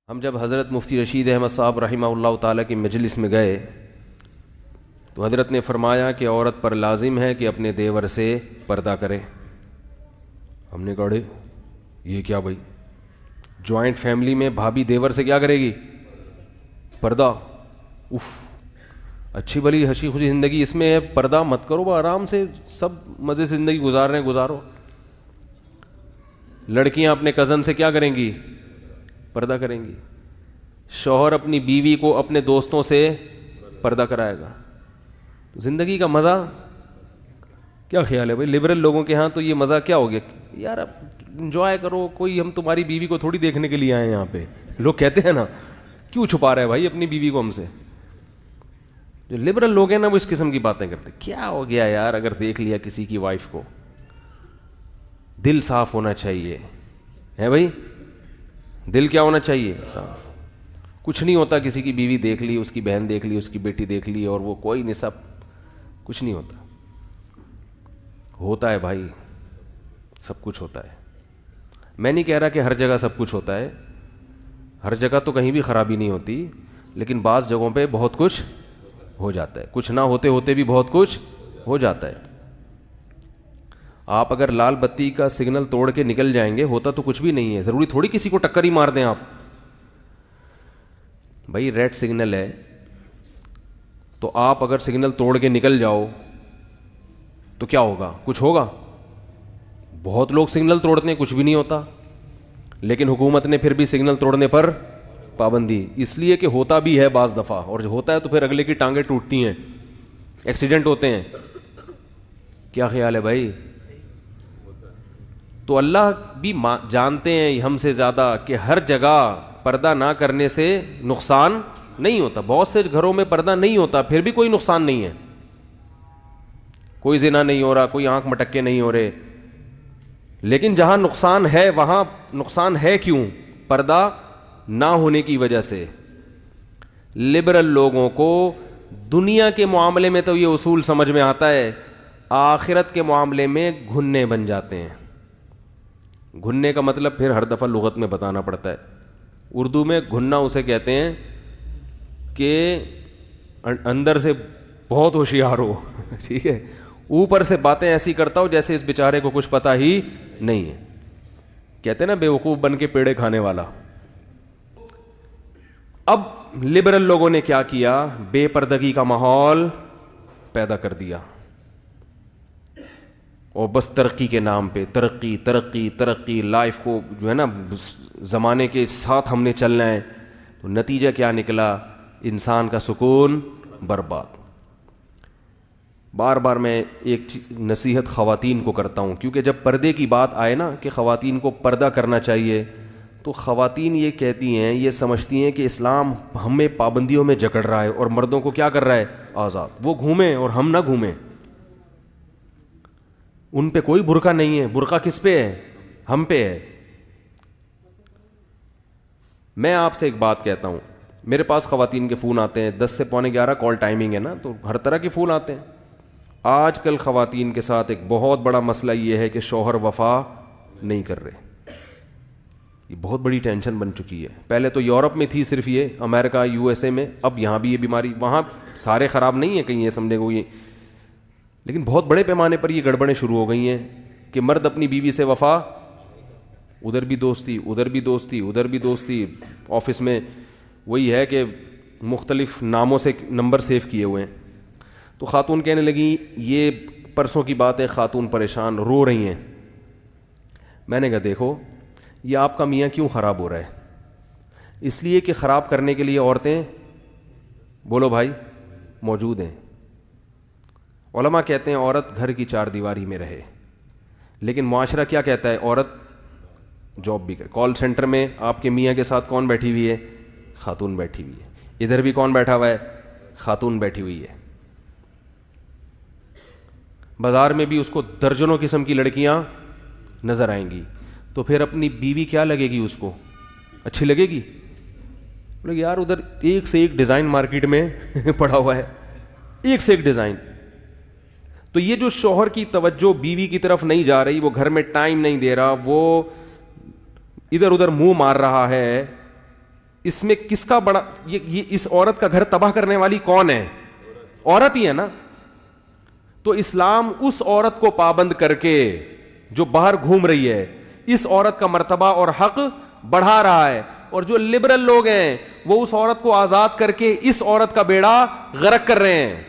ہم جب حضرت مفتی رشید احمد صاحب رحمہ اللہ تعالیٰ کی مجلس میں گئے تو حضرت نے فرمایا کہ عورت پر لازم ہے کہ اپنے دیور سے پردہ کرے. ہم نے کہا یہ کیا بھائی، جوائنٹ فیملی میں بھابھی دیور سے کیا کرے گی؟ پردہ. اف، اچھی بھلی ہنسی خوشی زندگی اس میں ہے، پردہ مت کرو، آرام سے سب مزے سے زندگی گزار رہے ہیں گزارو. لڑکیاں اپنے کزن سے کیا کریں گی؟ پردہ کریں گی. شوہر اپنی بیوی کو اپنے دوستوں سے پردہ کرائے گا. تو زندگی کا مزہ کیا خیال ہے بھائی؟ لبرل لوگوں کے ہاں تو یہ مزہ کیا ہو گیا یار، اب انجوائے کرو، کوئی ہم تمہاری بیوی کو تھوڑی دیکھنے کے لیے آئے ہیں یہاں پہ. لوگ کہتے ہیں نا کیوں چھپا رہا ہے بھائی اپنی بیوی کو ہم سے. جو لبرل لوگ ہیں نا وہ اس قسم کی باتیں کرتے. کیا ہو گیا یار اگر دیکھ لیا کسی کی وائف کو؟ دل صاف ہونا چاہیے ہے بھائی، دل کیا ہونا چاہیے؟ صاف. کچھ نہیں ہوتا کسی کی بیوی دیکھ لی، اس کی بہن دیکھ لی، اس کی بیٹی دیکھ لی اور وہ کوئی نہیں، سب کچھ نہیں ہوتا. ہوتا ہے بھائی، سب کچھ ہوتا ہے. میں نہیں کہہ رہا کہ ہر جگہ سب کچھ ہوتا ہے، ہر جگہ تو کہیں بھی خرابی نہیں ہوتی، لیکن بعض جگہوں پہ بہت کچھ ہو جاتا ہے. کچھ نہ ہوتے ہوتے بھی بہت کچھ ہو جاتا ہے. آپ اگر لال بتی کا سگنل توڑ کے نکل جائیں گے ہوتا تو کچھ بھی نہیں ہے. ضروری تھوڑی کسی کو ٹکر ہی مار دیں آپ. بھائی ریڈ سگنل ہے تو آپ اگر سگنل توڑ کے نکل جاؤ تو کیا ہوگا؟ کچھ ہوگا؟ بہت لوگ سگنل توڑتے ہیں کچھ بھی نہیں ہوتا، لیکن حکومت نے پھر بھی سگنل توڑنے پر پابندی، اس لیے کہ ہوتا بھی ہے بعض دفعہ، اور ہوتا ہے تو پھر اگلے کی ٹانگیں ٹوٹتی ہیں، ایکسیڈنٹ ہوتے ہیں. کیا خیال ہے بھائی؟ تو اللہ بھی جانتے ہیں ہم سے زیادہ کہ ہر جگہ پردہ نہ کرنے سے نقصان نہیں ہوتا. بہت سے گھروں میں پردہ نہیں ہوتا پھر بھی کوئی نقصان نہیں ہے، کوئی زنا نہیں ہو رہا، کوئی آنکھ مٹکے نہیں ہو رہے، لیکن جہاں نقصان ہے وہاں نقصان ہے کیوں؟ پردہ نہ ہونے کی وجہ سے. لبرل لوگوں کو دنیا کے معاملے میں تو یہ اصول سمجھ میں آتا ہے، آخرت کے معاملے میں گھننے بن جاتے ہیں. گھننے کا مطلب پھر ہر دفعہ لغت میں بتانا پڑتا ہے. اردو میں گھننا اسے کہتے ہیں کہ اندر سے بہت ہوشیار ہو ٹھیک ہے، اوپر سے باتیں ایسی کرتا ہو جیسے اس بیچارے کو کچھ پتا ہی نہیں ہے. کہتے ہیں نا بیوقوف بن کے پیڑے کھانے والا. اب لبرل لوگوں نے کیا کیا؟ بے پردگی کا ماحول پیدا کر دیا، اور بس ترقی کے نام پہ ترقی ترقی ترقی، لائف کو جو ہے نا زمانے کے ساتھ ہم نے چلنا ہے. تو نتیجہ کیا نکلا؟ انسان کا سکون برباد. بار بار میں ایک نصیحت خواتین کو کرتا ہوں، کیونکہ جب پردے کی بات آئے نا کہ خواتین کو پردہ کرنا چاہیے، تو خواتین یہ کہتی ہیں، یہ سمجھتی ہیں کہ اسلام ہمیں پابندیوں میں جکڑ رہا ہے اور مردوں کو کیا کر رہا ہے؟ آزاد. وہ گھومیں اور ہم نہ گھومیں. ان پہ کوئی برقع نہیں ہے. برقع کس پہ ہے؟ ہم پہ ہے. میں آپ سے ایک بات کہتا ہوں، میرے پاس خواتین کے فون آتے ہیں، 10 سے پونے 11 کال ٹائمنگ ہے نا، تو ہر طرح کے فون آتے ہیں. آج کل خواتین کے ساتھ ایک بہت بڑا مسئلہ یہ ہے کہ شوہر وفا نہیں کر رہے. یہ بہت بڑی ٹینشن بن چکی ہے. پہلے تو یورپ میں تھی صرف یہ، امریکہ یو ایس اے میں، اب یہاں بھی یہ بیماری. وہاں سارے خراب نہیں ہیں کہیں یہ سمجھے کو یہ، لیکن بہت بڑے پیمانے پر یہ گڑبڑیں شروع ہو گئی ہیں کہ مرد اپنی بیوی سے وفا، ادھر بھی دوستی ادھر بھی دوستی ادھر بھی دوستی. آفس میں وہی ہے کہ مختلف ناموں سے نمبر سیو کیے ہوئے ہیں. تو خاتون کہنے لگی، یہ پرسوں کی بات ہے، خاتون پریشان رو رہی ہیں. میں نے کہا دیکھو یہ آپ کا میاں کیوں خراب ہو رہا ہے؟ اس لیے کہ خراب کرنے کے لیے عورتیں، بولو بھائی، موجود ہیں. علماء کہتے ہیں عورت گھر کی 4 دیواری میں رہے، لیکن معاشرہ کیا کہتا ہے؟ عورت جاب بھی کرے. کال سینٹر میں آپ کے میاں کے ساتھ کون بیٹھی ہوئی ہے؟ خاتون بیٹھی ہوئی ہے. ادھر بھی کون بیٹھا ہوا ہے؟ خاتون بیٹھی ہوئی ہے. بازار میں بھی اس کو درجنوں قسم کی لڑکیاں نظر آئیں گی، تو پھر اپنی بیوی کیا لگے گی؟ اس کو اچھی لگے گی؟ بولے یار ادھر ایک سے ایک ڈیزائن مارکیٹ میں پڑا ہوا ہے، ایک سے ایک ڈیزائن. تو یہ جو شوہر کی توجہ بیوی کی طرف نہیں جا رہی، وہ گھر میں ٹائم نہیں دے رہا، وہ ادھر ادھر منہ مار رہا ہے، اس میں کس کا بڑا یہ اس عورت کا گھر تباہ کرنے والی کون ہے؟ عورت ہی ہے نا. تو اسلام اس عورت کو پابند کر کے جو باہر گھوم رہی ہے, اس عورت کا مرتبہ اور حق بڑھا رہا ہے. اور جو لبرل لوگ ہیں وہ اس عورت کو آزاد کر کے اس عورت کا بیڑا غرق کر رہے ہیں.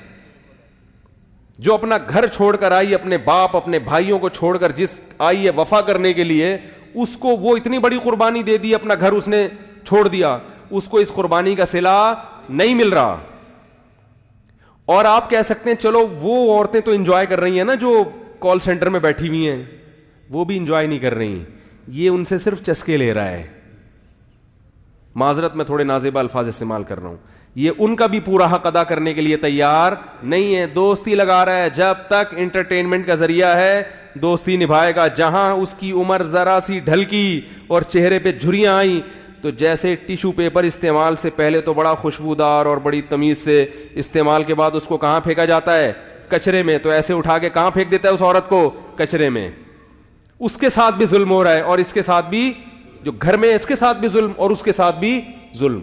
جو اپنا گھر چھوڑ کر آئی, اپنے باپ اپنے بھائیوں کو چھوڑ کر جس آئی ہے وفا کرنے کے لیے, اس کو وہ اتنی بڑی قربانی دے دی, اپنا گھر اس نے چھوڑ دیا, اس کو اس قربانی کا صلہ نہیں مل رہا. اور آپ کہہ سکتے ہیں چلو وہ عورتیں تو انجوائے کر رہی ہیں نا جو کال سینٹر میں بیٹھی ہوئی ہیں, وہ بھی انجوائے نہیں کر رہی, یہ ان سے صرف چسکے لے رہا ہے. معذرت میں تھوڑے نازیبا الفاظ استعمال کر رہا ہوں, یہ ان کا بھی پورا حق ادا کرنے کے لیے تیار نہیں ہے. دوستی لگا رہا ہے, جب تک انٹرٹینمنٹ کا ذریعہ ہے دوستی نبھائے گا. جہاں اس کی عمر ذرا سی ڈھلکی اور چہرے پہ جھریاں آئیں تو جیسے ٹیشو پیپر استعمال سے پہلے تو بڑا خوشبودار اور بڑی تمیز سے, استعمال کے بعد اس کو کہاں پھینکا جاتا ہے؟ کچرے میں. تو ایسے اٹھا کے کہاں پھینک دیتا ہے اس عورت کو؟ کچرے میں. اس کے ساتھ بھی ظلم ہو رہا ہے, اور اس کے ساتھ بھی, جو گھر میں اس کے ساتھ بھی ظلم اور اس کے ساتھ بھی ظلم.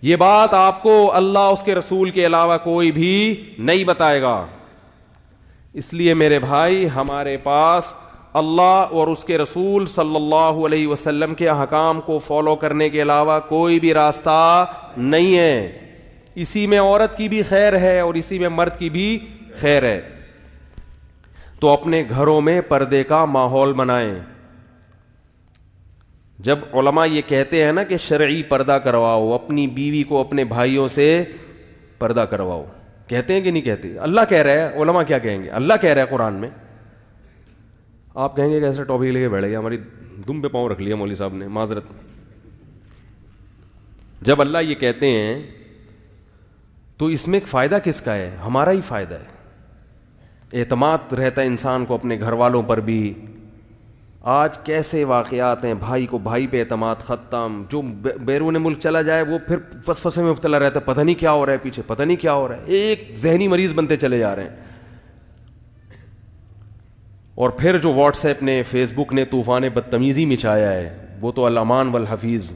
یہ بات آپ کو اللہ اس کے رسول کے علاوہ کوئی بھی نہیں بتائے گا. اس لیے میرے بھائی, ہمارے پاس اللہ اور اس کے رسول صلی اللہ علیہ وسلم کے احکام کو فالو کرنے کے علاوہ کوئی بھی راستہ نہیں ہے. اسی میں عورت کی بھی خیر ہے اور اسی میں مرد کی بھی خیر ہے. تو اپنے گھروں میں پردے کا ماحول بنائیں. جب علماء یہ کہتے ہیں نا کہ شرعی پردہ کرواؤ, اپنی بیوی کو اپنے بھائیوں سے پردہ کرواؤ, کہتے ہیں کہ نہیں کہتے؟ اللہ کہہ رہا ہے, علماء کیا کہیں گے؟ اللہ کہہ رہا ہے قرآن میں. آپ کہیں گے کہ ایسا ٹاپک لے کے بیٹھ گیا, ہماری دم پہ پاؤں رکھ لیا مولوی صاحب نے, معذرت. جب اللہ یہ کہتے ہیں تو اس میں فائدہ کس کا ہے؟ ہمارا ہی فائدہ ہے. اعتماد رہتا ہے انسان کو اپنے گھر والوں پر بھی. آج کیسے واقعات ہیں, بھائی کو بھائی پہ اعتماد ختم. جو بیرون ملک چلا جائے وہ پھر وسوسے میں مبتلا رہتا ہے, پتہ نہیں کیا ہو رہا ہے پیچھے, پتہ نہیں کیا ہو رہا ہے. ایک ذہنی مریض بنتے چلے جا رہے ہیں. اور پھر جو واٹس ایپ نے, فیس بک نے طوفان بدتمیزی مچایا ہے, وہ تو الامان والحفیظ.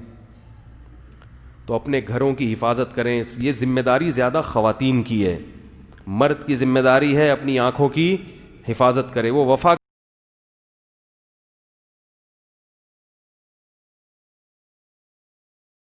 تو اپنے گھروں کی حفاظت کریں. یہ ذمہ داری زیادہ خواتین کی ہے. مرد کی ذمہ داری ہے اپنی آنکھوں کی حفاظت کرے. وہ وفا